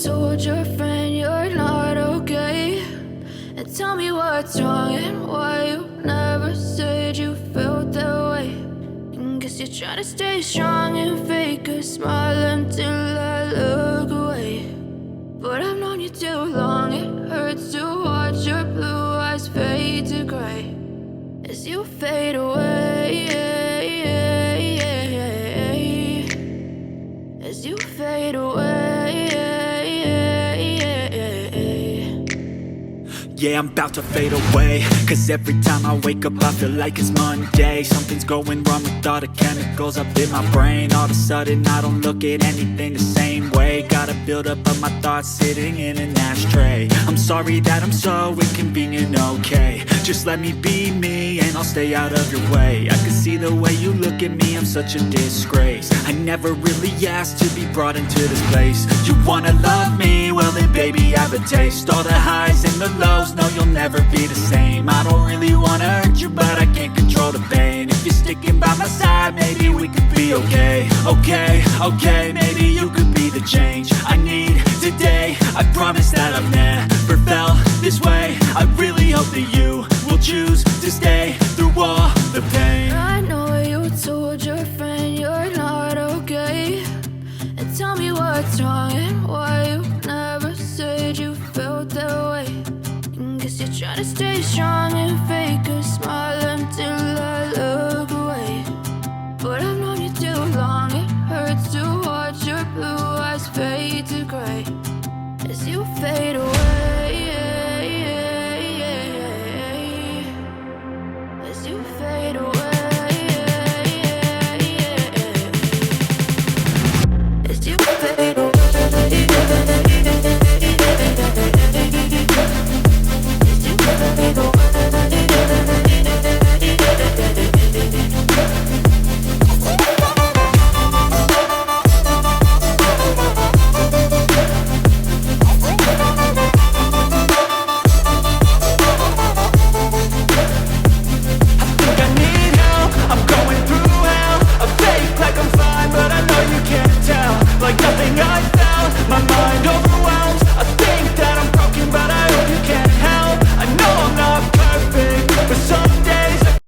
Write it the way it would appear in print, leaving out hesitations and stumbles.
told your friend you're not okay? And tell me what's wrong and why you never said you felt that way. And guess you're trying to stay strong and fake a smile until I look away. But I've known you too long, it hurts to watch your blue eyes fade to gray as you fade away, as you fade away. Yeah, I'm about to fade away, cause every time I wake up I feel like it's Monday. Something's going wrong with all the chemicals up in my brain. All of a sudden I don't look at anything the same way. Gotta build up of my thoughts sitting in an ashtray. I'm sorry that I'm so inconvenient, okay? Just let me be me and I'll stay out of your way. I can see the way you look at me, I'm such a disgrace. I never really asked to be brought into this place. You wanna love me? Well then baby have a taste. All the highs and the lows, no you'll never be the same. I don't really wanna hurt you but I can't control the pain. If you're sticking by my side maybe we could be okay. Okay, maybe you could be the change I need today. I promise that I've never felt this way. I really hope that you will choose to stay through all the pain. I know you told your friend you're not okay. And tell me what's wrong and why you never said you felt that way. And guess you're trying to stay strong and fake a smile until I look away. But I've known you too long, it hurts to watch your blue eyes fade